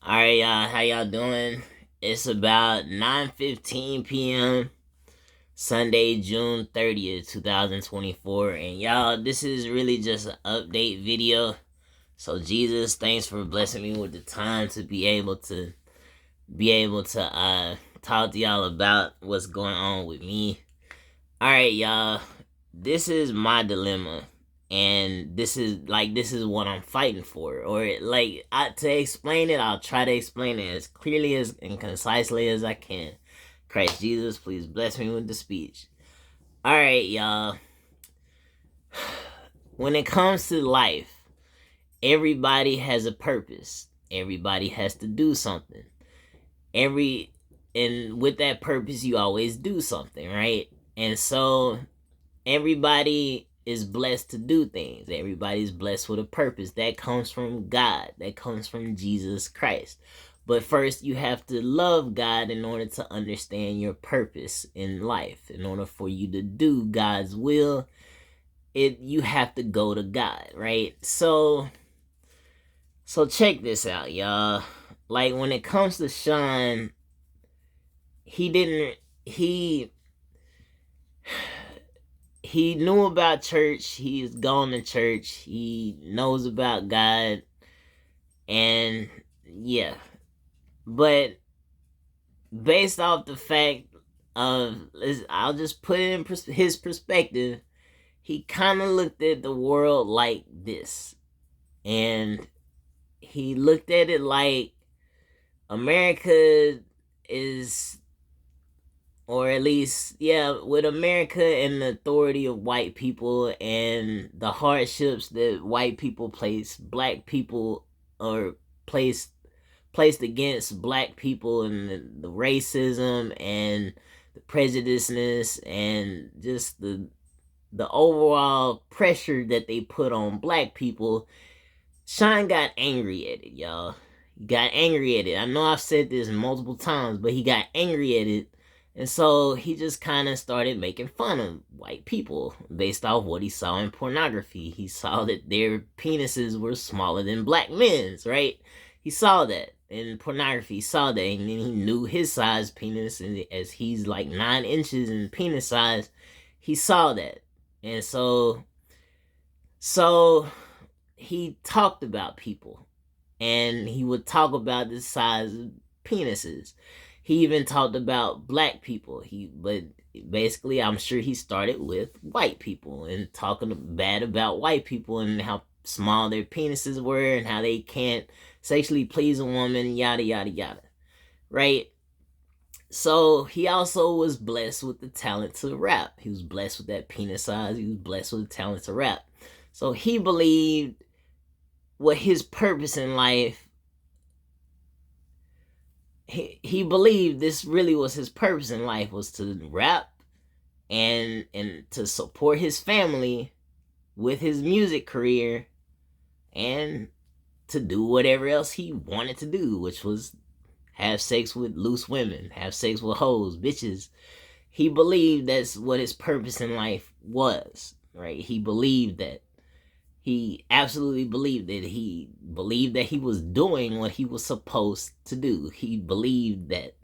All right, y'all. How y'all doing? It's about 9:15 p.m. Sunday, June 30th, 2024. And y'all, this is really just an update video. So Jesus, thanks for blessing me with the time to be able to talk to y'all about what's going on with me. All right, y'all. This is my dilemma, and this is what I'm fighting for. Or to explain it, I'll try to explain it as clearly as and concisely as I can. Christ Jesus, please bless me with the speech. All right, y'all. When it comes to life, everybody has a purpose. Everybody has to do something. Every and with that purpose, you always do something, right? And so everybody is blessed to do things. Everybody's blessed with a purpose. That comes from God. That comes from Jesus Christ. But first, you have to love God in order to understand your purpose in life. In order for you to do God's will, you have to go to God, right? So check this out, y'all. Like when it comes to Sean, he didn't he he knew about church. He's gone to church. He knows about God, and yeah. But based off the fact of, I'll just put it in his perspective. He kind of looked at the world like this, and he looked at it like America is, or at least, yeah, with America and the authority of white people and the hardships that white people place black people, or placed against black people, and the racism and the prejudiceness and just the overall pressure that they put on black people. Sean got angry at it, y'all. He got angry at it. I know I've said this multiple times, but he got angry at it. And so he just kind of started making fun of white people based off what he saw in pornography. He saw that their penises were smaller than black men's, right? He saw that in pornography. He saw that, and then he knew his size penis, and as he's like 9 inches in penis size, he saw that. And so he talked about people, and he would talk about the size of penises. He even talked about black people. But basically, I'm sure he started with white people and talking bad about white people and how small their penises were and how they can't sexually please a woman, yada yada yada, right? So he also was blessed with the talent to rap. He was blessed with that penis size. He was blessed with the talent to rap. So he believed what his purpose in life, he believed this really was his purpose in life, was to rap and to support his family with his music career, and to do whatever else he wanted to do, which was have sex with loose women, have sex with hoes, bitches. He believed that's what his purpose in life was, right? He believed that. He absolutely believed that he was doing what he was supposed to do. He believed that.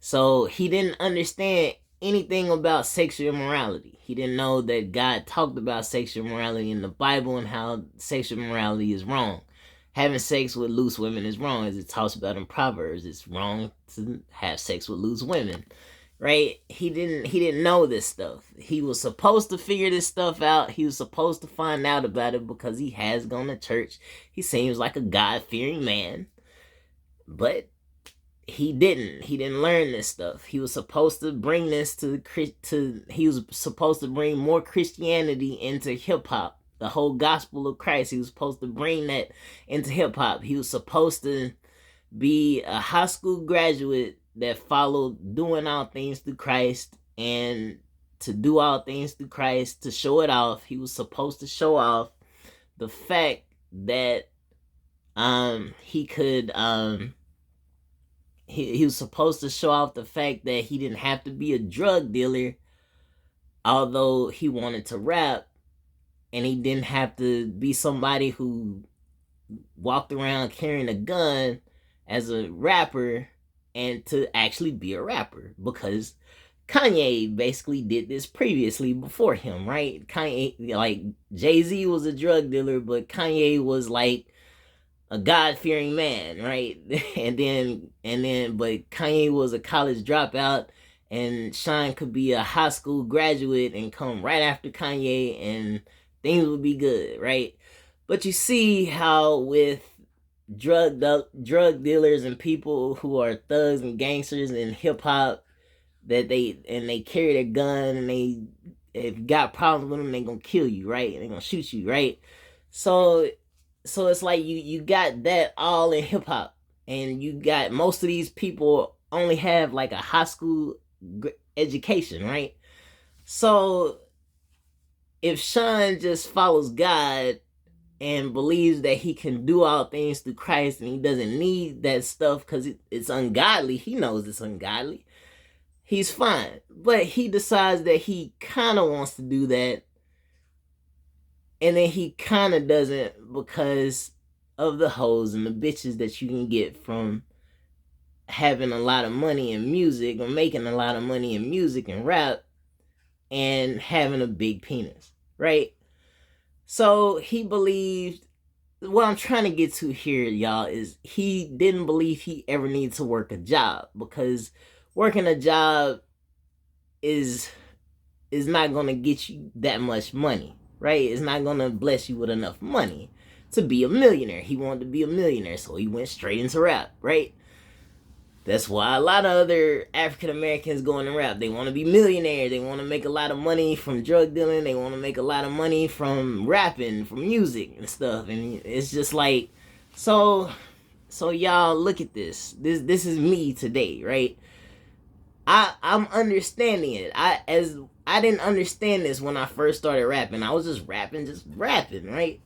So he didn't understand anything about sexual immorality. He didn't know that God talked about sexual immorality in the Bible and how sexual immorality is wrong. Having sex with loose women is wrong, as it talks about in Proverbs. It's wrong to have sex with loose women, right? He didn't know this stuff. He was supposed to figure this stuff out. He was supposed to find out about it because he has gone to church. He seems like a God-fearing man, but he didn't learn this stuff. He was supposed to bring this he was supposed to bring more Christianity into hip hop, the whole gospel of Christ. He was supposed to bring that into hip hop. He was supposed to be a high school graduate that followed doing all things through Christ, and to do all things through Christ, to show it off. He was supposed to show off the fact that he could he was supposed to show off the fact that he didn't have to be a drug dealer, although he wanted to rap, and he didn't have to be somebody who walked around carrying a gun as a rapper and to actually be a rapper, because Kanye basically did this previously before him, right? Kanye, like, Jay-Z was a drug dealer, but Kanye was like a God-fearing man, right? But Kanye was a college dropout, and Sean could be a high school graduate and come right after Kanye, and things would be good, right? But you see how with drug dealers and people who are thugs and gangsters in hip hop, that they carry their gun, and they, if you got problems with them, they gonna kill you, right? They gonna shoot you, right? So it's like you got that all in hip hop, and you got most of these people only have like a high school education, right? So if Sean just follows God and believes that he can do all things through Christ, and he doesn't need that stuff because it's ungodly, he knows it's ungodly, he's fine. But he decides that he kind of wants to do that, and then he kind of doesn't, because of the hoes and the bitches that you can get from having a lot of money in music, or making a lot of money in music and rap, and having a big penis, right? So he believed, what I'm trying to get to here, y'all, is he didn't believe he ever needed to work a job, because working a job is not going to get you that much money, right? It's not going to bless you with enough money to be a millionaire. He wanted to be a millionaire, so he went straight into rap, right? That's why a lot of other African Americans go into rap. They want to be millionaires. They want to make a lot of money from drug dealing. They want to make a lot of money from rapping, from music and stuff. And it's just like, so y'all look at this. This is me today, right? I'm understanding it. I didn't understand this when I first started rapping. I was just rapping, right?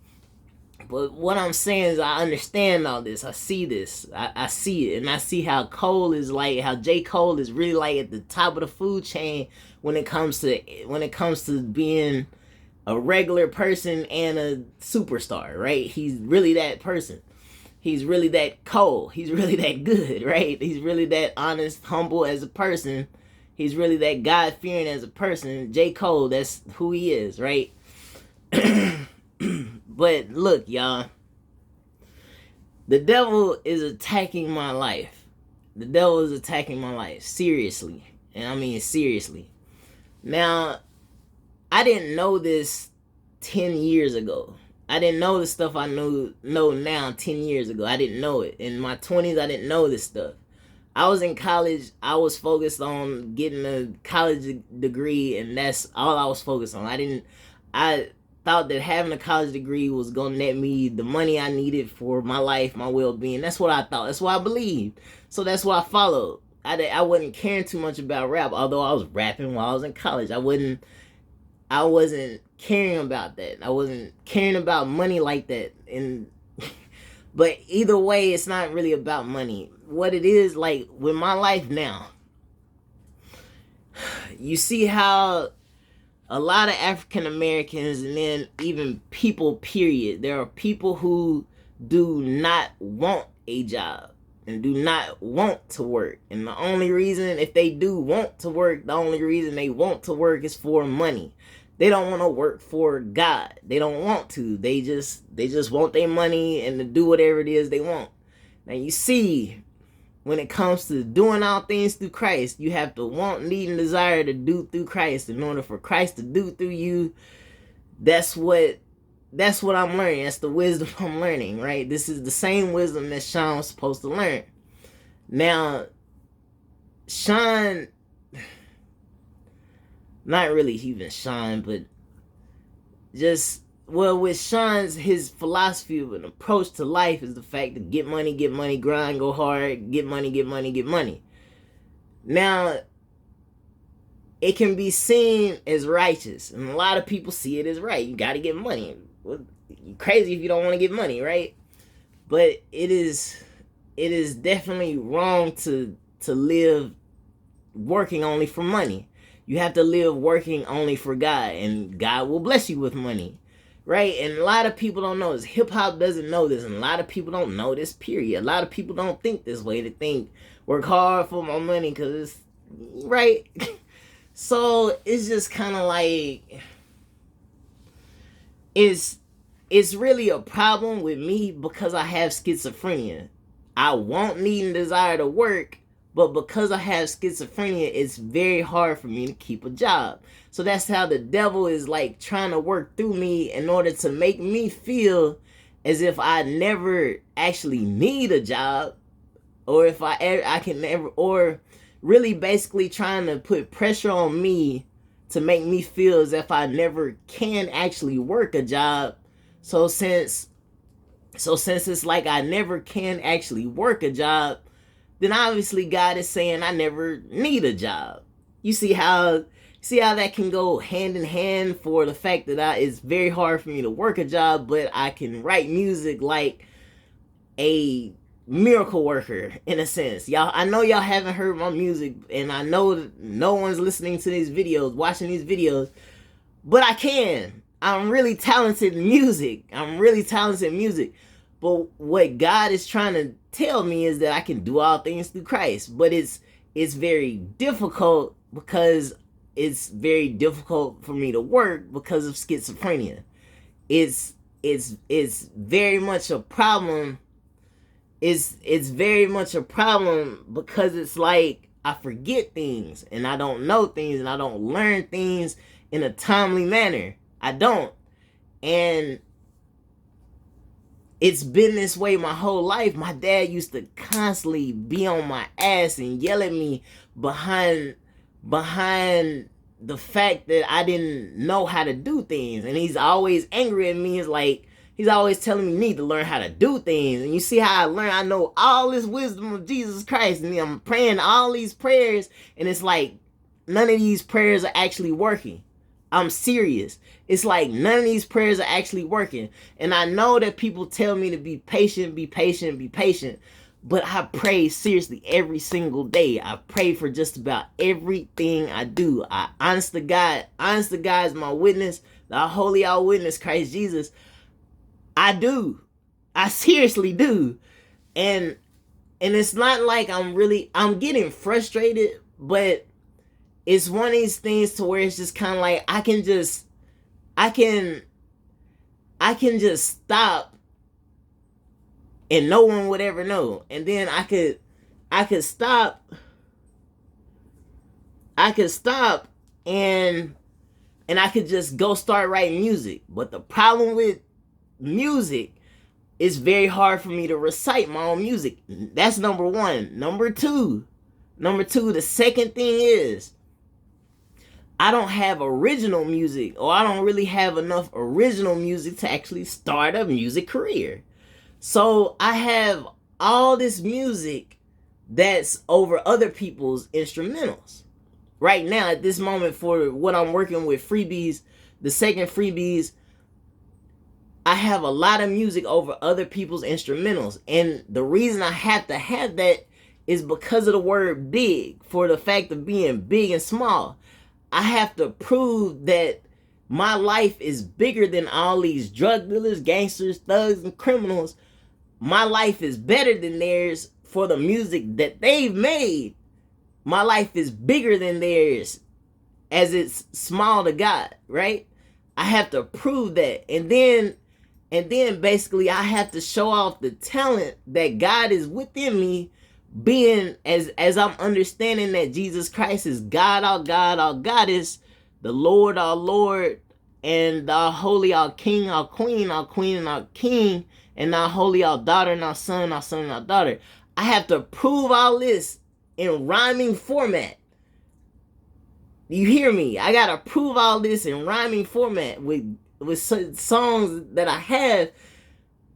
But what I'm saying is, I understand all this. I see this. I see it. And I see how Cole is like, how J. Cole is really like at the top of the food chain when it comes to being a regular person and a superstar, right? He's really that person. He's really that Cole. He's really that good, right? He's really that honest, humble as a person. He's really that God-fearing as a person. J. Cole, that's who he is, right? But look, y'all, the devil is attacking my life. The devil is attacking my life, seriously. And I mean seriously. Now, I didn't know this 10 years ago. I didn't know the stuff I know now 10 years ago. I didn't know it. In my 20s, I didn't know this stuff. I was in college. I was focused on getting a college degree, and that's all I was focused on. I thought that having a college degree was going to net me the money I needed for my life, my well-being. That's what I thought. That's what I believed. So that's what I followed. I wasn't caring too much about rap, although I was rapping while I was in college. I wasn't caring about that. I wasn't caring about money like that. But either way, it's not really about money. What it is, like with my life now, you see how a lot of African Americans, and then even people, period, there are people who do not want a job and do not want to work. And the only reason, if they do want to work, the only reason they want to work is for money. They don't want to work for God. They don't want to. They just want their money and to do whatever it is they want. Now you see, when it comes to doing all things through Christ, you have to want, need, and desire to do through Christ in order for Christ to do through you. That's what I'm learning. That's the wisdom I'm learning, right? This is the same wisdom that Sean was supposed to learn. Now, Sean, not really even Sean, but just, well, with Sean's, his philosophy of an approach to life is the fact to get money, grind, go hard, get money. Now, it can be seen as righteous, and a lot of people see it as right. You got to get money. Well, you're crazy if you don't want to get money, right? But it is definitely wrong to live working only for money. You have to live working only for God, and God will bless you with money, right? And a lot of people don't know this. Hip hop doesn't know this, and a lot of people don't know this, period. A lot of people don't think this way. They think work hard for my money because it's right. So it's just kind of like it's really a problem with me because I have schizophrenia. I want, need, and desire to work, but because I have schizophrenia, it's very hard for me to keep a job. So that's how the devil is like trying to work through me in order to make me feel as if I never actually need a job, or if I can never, or really basically trying to put pressure on me to make me feel as if I never can actually work a job. So since it's like I never can actually work a job, then obviously God is saying I never need a job. You see how that can go hand in hand, for the fact that it's very hard for me to work a job, but I can write music like a miracle worker in a sense. Y'all, I know y'all haven't heard my music, and I know that no one's listening to these videos, watching these videos, but I can. I'm really talented in music. But what God is trying to tell me is that I can do all things through Christ. But it's very difficult, because it's very difficult for me to work because of schizophrenia. It's very much a problem. It's very much a problem because it's like I forget things, and I don't know things, and I don't learn things in a timely manner. I don't. And it's been this way my whole life. My dad used to constantly be on my ass and yell at me behind the fact that I didn't know how to do things. And he's always angry at me. It's like he's always telling me, you need to learn how to do things. And you see how I learn? I know all this wisdom of Jesus Christ, and I'm praying all these prayers, and it's like none of these prayers are actually working. I'm serious. It's like none of these prayers are actually working. And I know that people tell me to be patient, but I pray seriously every single day. I pray for just about everything I do. Honest to God is my witness, the holy all witness, Christ Jesus. I do. I seriously do. And it's not like I'm getting frustrated, but it's one of these things to where it's just kind of like I can just stop and no one would ever know. And then I could stop and I could just go start writing music. But the problem with music, it's very hard for me to recite my own music. That's number one. Number two, the second thing is I don't have original music, or I don't really have enough original music to actually start a music career. So I have all this music that's over other people's instrumentals. Right now, at this moment, for what I'm working with, Freebies, the second Freebies, I have a lot of music over other people's instrumentals. And the reason I have to have that is because of the word big, for the fact of being big and small. I have to prove that my life is bigger than all these drug dealers, gangsters, thugs, and criminals. My life is better than theirs for the music that they've made. My life is bigger than theirs as it's small to God, right? I have to prove that. And then basically I have to show off the talent that God is within me, being as I'm understanding that Jesus Christ is God, our goddess, the Lord, our Lord, and our holy, our King, our Queen, and our King, and our holy, our daughter, and our son, and our daughter. I have to prove all this in rhyming format. You hear me? I gotta prove all this in rhyming format with songs that I have,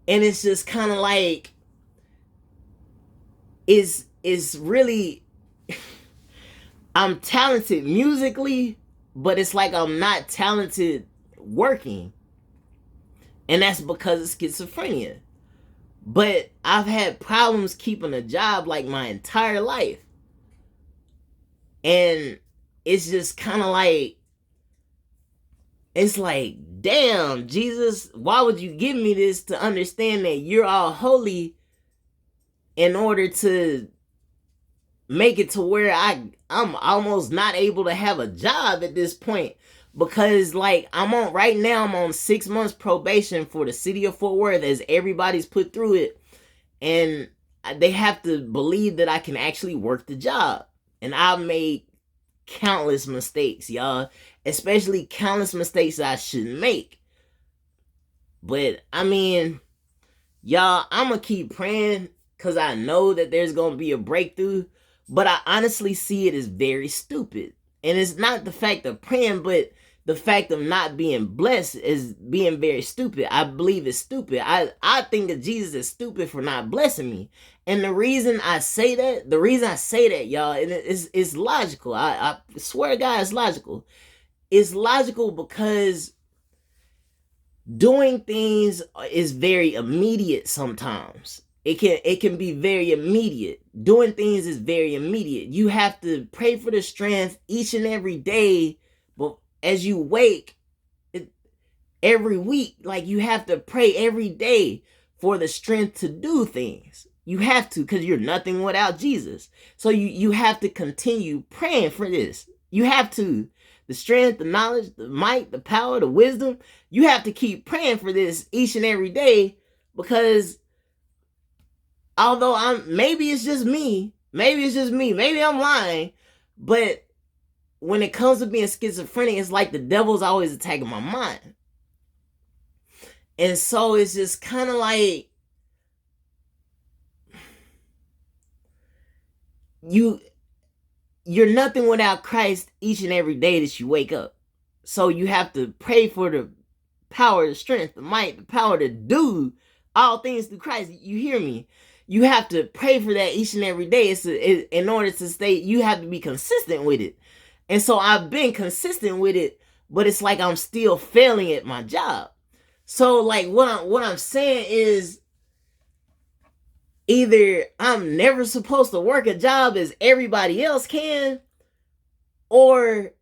and it's just kind of like is really I'm talented musically, but it's like I'm not talented working. And that's because of schizophrenia. But I've had problems keeping a job like my entire life. And it's just kind of like, it's like, damn, Jesus, why would you give me this to understand that you're all holy in order to make it to where I'm almost not able to have a job at this point? Because like I'm on 6 months probation for the city of Fort Worth, as everybody's put through it, and they have to believe that I can actually work the job. And I've made countless mistakes, y'all, especially countless mistakes I shouldn't make. But I mean, y'all, I'm gonna keep praying because I know that there's gonna be a breakthrough. But I honestly see it as very stupid. And it's not the fact of praying, but the fact of not being blessed is being very stupid. I believe it's stupid. I think that Jesus is stupid for not blessing me. And the reason I say that, y'all, and it's logical. I swear to God, it's logical. It's logical because doing things is very immediate sometimes. It can be very immediate. Doing things is very immediate. You have to pray for the strength each and every day, but as you wake every week, like you have to pray every day for the strength to do things. You have to, because you're nothing without Jesus. So you have to continue praying for this. You have to. The strength, the knowledge, the might, the power, the wisdom. You have to keep praying for this each and every day, because although maybe it's just me, maybe I'm lying, but when it comes to being schizophrenic, it's like the devil's always attacking my mind. And so it's just kind of like you're nothing without Christ each and every day that you wake up. So you have to pray for the power, the strength, the might, the power to do all things through Christ. You hear me? You have to pray for that each and every day. In order to stay, you have to be consistent with it. And so I've been consistent with it, but it's like I'm still failing at my job. So like what I'm saying is, either I'm never supposed to work a job as everybody else can, or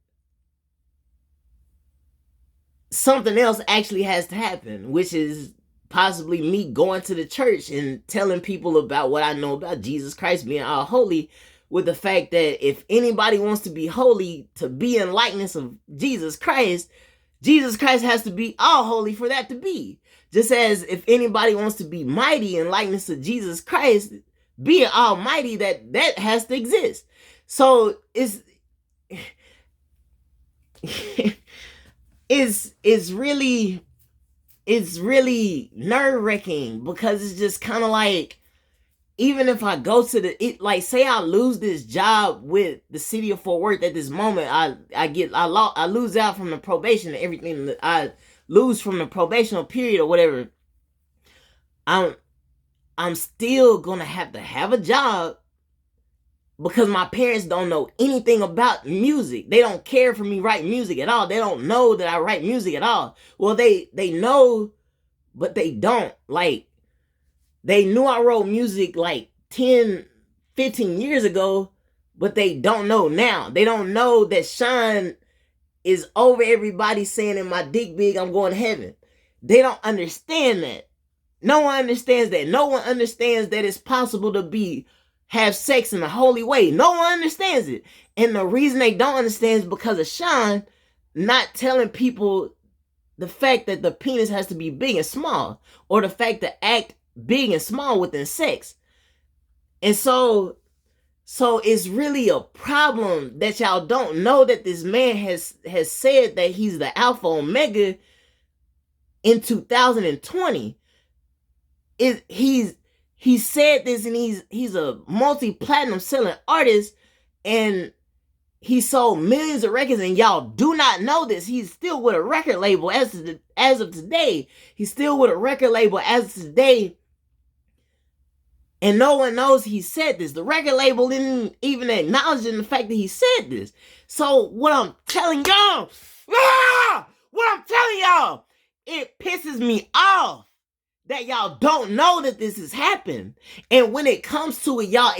something else actually has to happen, which is possibly me going to the church and telling people about what I know about Jesus Christ being all holy, with the fact that if anybody wants to be holy, to be in likeness of Jesus Christ has to be all holy for that to be. Just as if anybody wants to be mighty in likeness of Jesus Christ, being almighty, that has to exist. So it's really nerve-wracking, because it's just kind of like, even if I go to like say I lose this job with the city of Fort Worth at this moment, I lose out from the probation and everything that I lose from the probational period or whatever. I'm still gonna have to have a job, because my parents don't know anything about music. They don't care for me writing music at all. They don't know that I write music at all. Well, they know, but they don't. Like, they knew I wrote music like 10, 15 years ago, but they don't know now. They don't know that Sean is over everybody saying in my dick big, I'm going to heaven. They don't understand that. No one understands that. No one understands that it's possible to have sex in a holy way. No one understands it. And the reason they don't understand is because of Sean not telling people the fact that the penis has to be big and small, or the fact to act big and small within sex. And so it's really a problem that y'all don't know that this man has said that he's the Alpha Omega in 2020. He said this, and he's a multi-platinum selling artist, and he sold millions of records, and y'all do not know this. He's still with a record label as of today. He's still with a record label as of today, and no one knows he said this. The record label didn't even acknowledge the fact that he said this. So what I'm telling y'all, it pisses me off that y'all don't know that this has happened. And when it comes to it, y'all,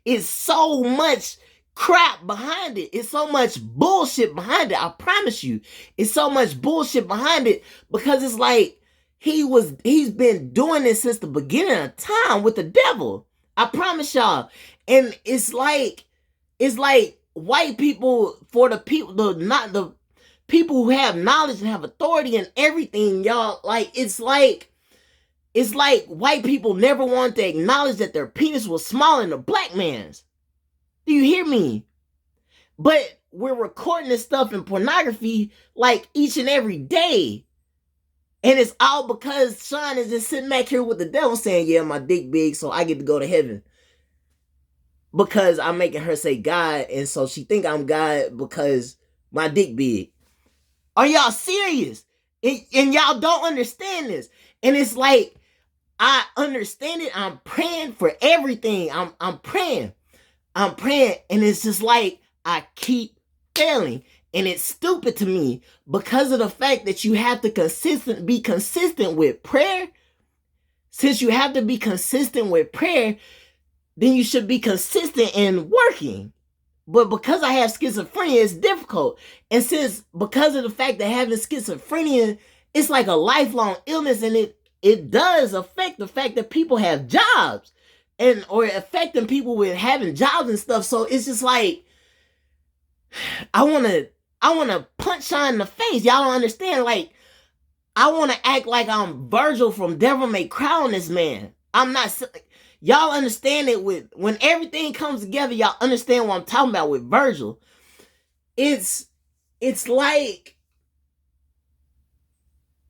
it's so much crap behind it. It's so much bullshit behind it. I promise you. It's so much bullshit behind it because it's like he's been doing this since the beginning of time with the devil. I promise y'all. And it's like white people, for the people, not the people who have knowledge and have authority and everything, y'all, like it's like white people never want to acknowledge that their penis was smaller than a black man's. Do you hear me? But we're recording this stuff in pornography like each and every day. And it's all because Sean is just sitting back here with the devil saying, yeah, my dick big, so I get to go to heaven. Because I'm making her say God, and so she think I'm God because my dick big. Are y'all serious? And y'all don't understand this. And it's like, I understand it. I'm praying for everything. I'm praying. And it's just like I keep failing. And it's stupid to me because of the fact that you have to be consistent with prayer. Since you have to be consistent with prayer, then you should be consistent in working. But because I have schizophrenia, it's difficult. And because of the fact that having schizophrenia, it's like a lifelong illness, and it does affect the fact that people have jobs or affecting people with having jobs and stuff. So it's just like, I want to punch Sean in the face. Y'all don't understand. Like, I want to act like I'm Virgil from Devil May Cry on this man. I'm not. Y'all understand it when everything comes together. Y'all understand what I'm talking about with Virgil. It's like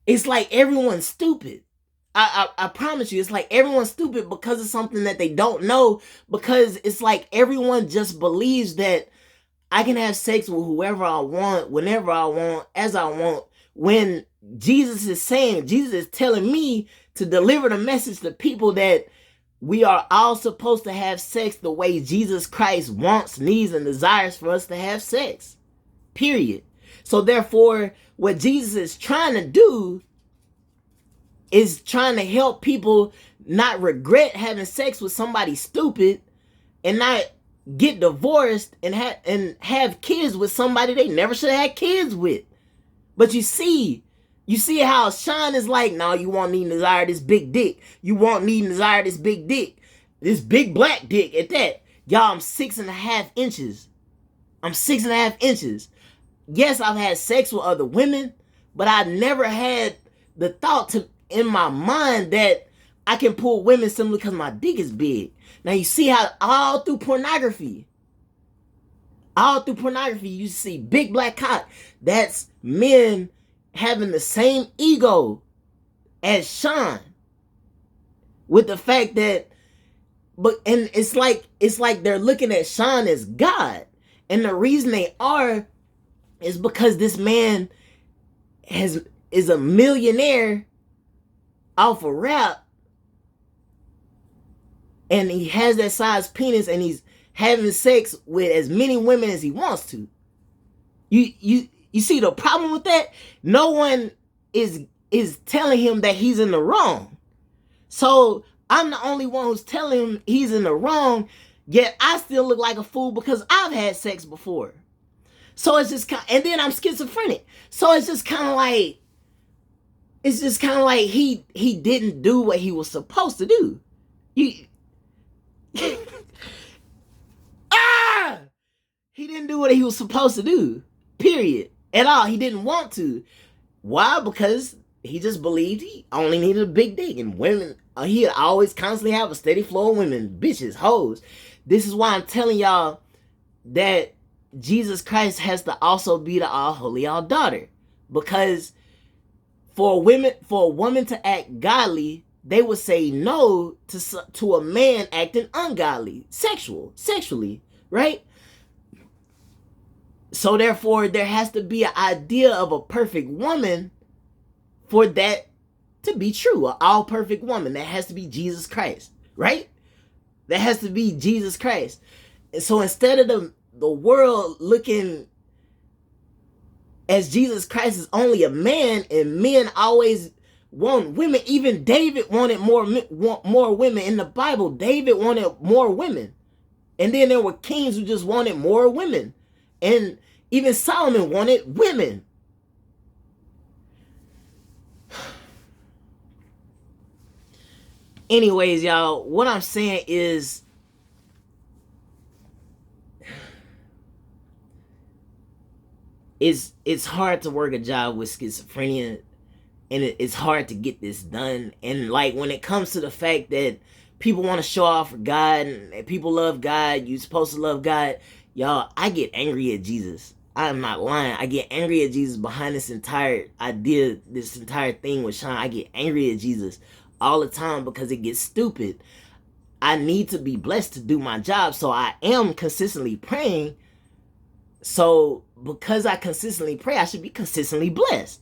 everyone's stupid. I promise you, it's like everyone's stupid because of something that they don't know. Because it's like everyone just believes that I can have sex with whoever I want, whenever I want, as I want. When Jesus is telling me to deliver the message to people that we are all supposed to have sex the way Jesus Christ wants, needs, and desires for us to have sex. Period. So therefore, what Jesus is trying to do is trying to help people not regret having sex with somebody stupid and not get divorced and have kids with somebody they never should have had kids with. But you see how Sean is like, no, you won't need and desire this big dick. You won't need and desire this big dick. This big black dick at that. Y'all, I'm 6.5 inches. I'm 6.5 inches. Yes, I've had sex with other women, but I never had the thought in my mind that I can pull women simply because my dick is big. Now you see how all through pornography, you see big black cock. That's men having the same ego as Sean, with the fact that, and it's like they're looking at Sean as God, and the reason they are is because this man is a millionaire off of rap, and he has that size penis, and he's having sex with as many women as he wants to. You see the problem with that? No one is telling him that he's in the wrong. So I'm the only one who's telling him he's in the wrong, yet I still look like a fool because I've had sex before. So it's just and then I'm schizophrenic. So it's just kind of like, he didn't do what he was supposed to do. He didn't do what he was supposed to do. Period. At all. He didn't want to. Why? Because he just believed he only needed a big dick, and women, he'd always constantly have a steady flow of women, bitches, hoes. This is why I'm telling y'all that Jesus Christ has to also be the all holy, all daughter. Because for a woman to act godly, they would say no to a man acting ungodly, sexually, right? So therefore, there has to be an idea of a perfect woman for that to be true. An all perfect woman. That has to be Jesus Christ, right? That has to be Jesus Christ. And so instead of the world looking as Jesus Christ is only a man, and men always want women. Even David wanted more women in the Bible. David wanted more women. And then there were kings who just wanted more women. And even Solomon wanted women. Anyways, y'all, what I'm saying is it's hard to work a job with schizophrenia, and it's hard to get this done. And like when it comes to the fact that people want to show off for God and people love God, you're supposed to love God, y'all, I get angry at Jesus. I'm not lying. I get angry at Jesus behind this entire idea, this entire thing with Sean. I get angry at Jesus all the time because it gets stupid. I need to be blessed to do my job, so I am consistently praying. So because I consistently pray, I should be consistently blessed.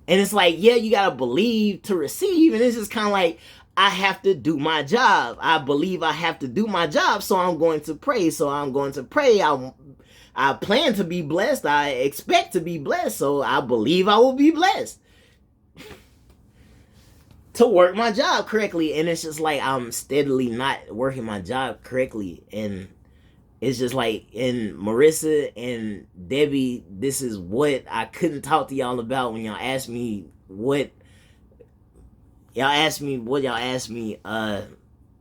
And it's like, yeah, you gotta believe to receive. And it's just kind of like, I have to do my job. I believe I have to do my job, so I'm going to pray. So I'm going to pray. I plan to be blessed. I expect to be blessed. So I believe I will be blessed to work my job correctly. And it's just like, I'm steadily not working my job correctly. And it's just like, and Marissa and Debbie, this is what I couldn't talk to y'all about when y'all asked me what y'all asked me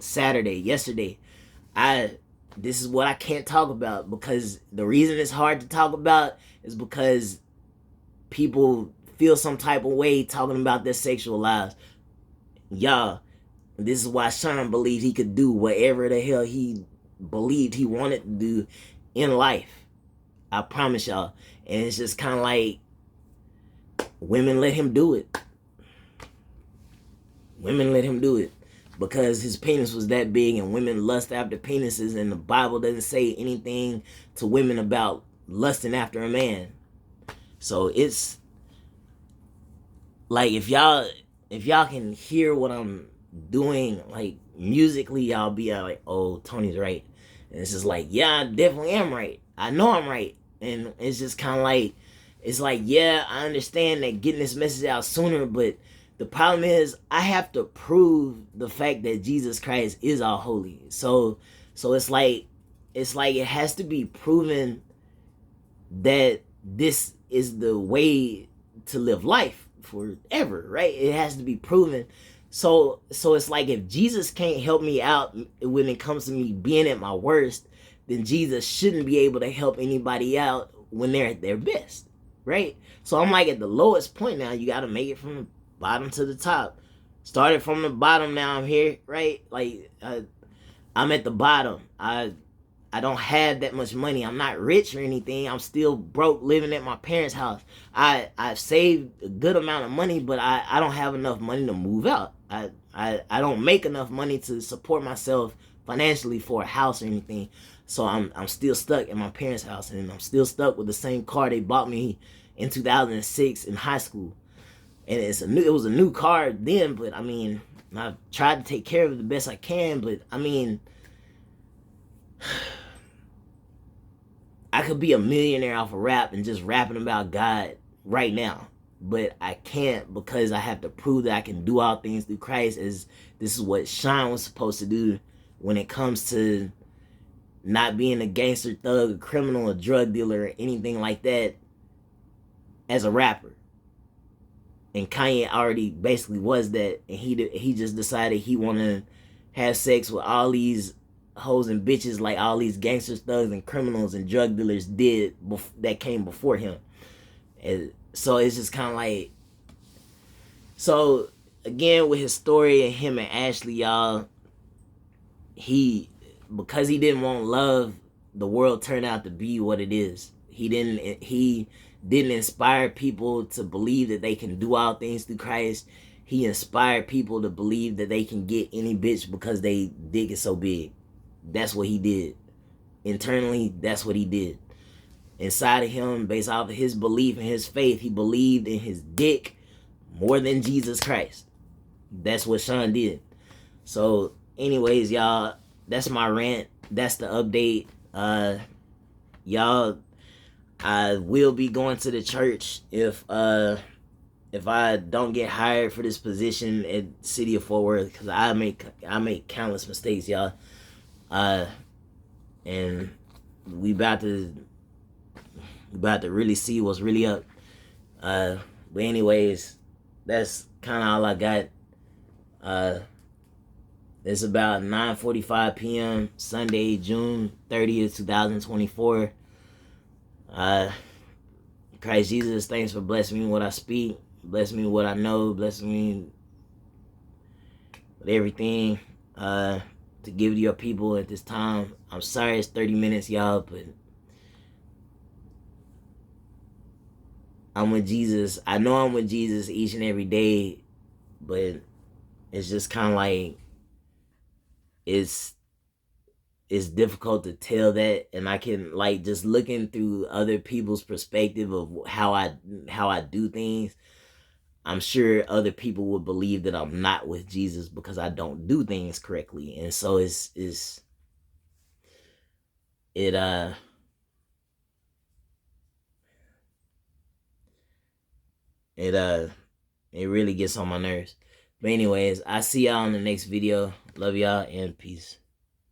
yesterday. This is what I can't talk about, because the reason it's hard to talk about is because people feel some type of way talking about their sexual lives. Y'all, this is why Sean believed he could do whatever the hell he believed he wanted to do in life. I promise y'all. And it's just kind of like, women let him do it. Women let him do it because his penis was that big, and women lust after penises, and the Bible doesn't say anything to women about lusting after a man. So it's like, if y'all can hear what I'm doing, like musically, y'all be like, oh, Tony's right. And it's just like, yeah, I definitely am right. I know I'm right. And it's just kind of like, it's like, yeah, I understand that getting this message out sooner, but the problem is I have to prove the fact that Jesus Christ is all holy. So it's like it has to be proven that this is the way to live life forever, right? It has to be proven. So it's like, if Jesus can't help me out when it comes to me being at my worst, then Jesus shouldn't be able to help anybody out when they're at their best, right? So I'm like at the lowest point now. You got to make it from the bottom to the top. Started from the bottom, now I'm here, right? Like I'm at the bottom. I don't have that much money. I'm not rich or anything. I'm still broke, living at my parents' house. I've saved a good amount of money, but I don't have enough money to move out. I don't make enough money to support myself financially for a house or anything. So I'm still stuck at my parents' house, and I'm still stuck with the same car they bought me in 2006 in high school. And it was a new car then, but I mean, I've tried to take care of it the best I can, but I mean, I could be a millionaire off of rap and just rapping about God right now, but I can't, because I have to prove that I can do all things through Christ, as this is what Sean was supposed to do when it comes to not being a gangster, thug, a criminal, a drug dealer, or anything like that as a rapper. And Kanye already basically was that, and he just decided he wanted to have sex with all these hoes and bitches like all these gangsters, thugs, and criminals and drug dealers did that came before him. And so it's just kind of like, so again with his story and him and Ashley, y'all, because he didn't want love, the world turned out to be what it is. He didn't inspire people to believe that they can do all things through Christ. He inspired people to believe that they can get any bitch because they dick is so big. That's what he did. Internally, that's what he did. Inside of him, based off of his belief and his faith, he believed in his dick more than Jesus Christ. That's what Sean did. So, anyways, y'all, that's my rant. That's the update. Y'all, I will be going to the church if I don't get hired for this position at City of Fort Worth, because I make countless mistakes, y'all. And we about to really see what's really up. But anyways, that's kind of all I got. It's about 9:45 p.m. Sunday, June 30th, 2024. Christ Jesus, thanks for blessing me with what I speak, bless me with what I know, bless me with everything to give to your people at this time. I'm sorry it's 30 minutes, y'all, but I'm with Jesus. I know I'm with Jesus each and every day, but it's just kind of like it's difficult to tell that, and I can, like, just looking through other people's perspective of how I do things. I'm sure other people would believe that I'm not with Jesus because I don't do things correctly, and so it it really gets on my nerves. But anyways, I see y'all in the next video. Love y'all and peace.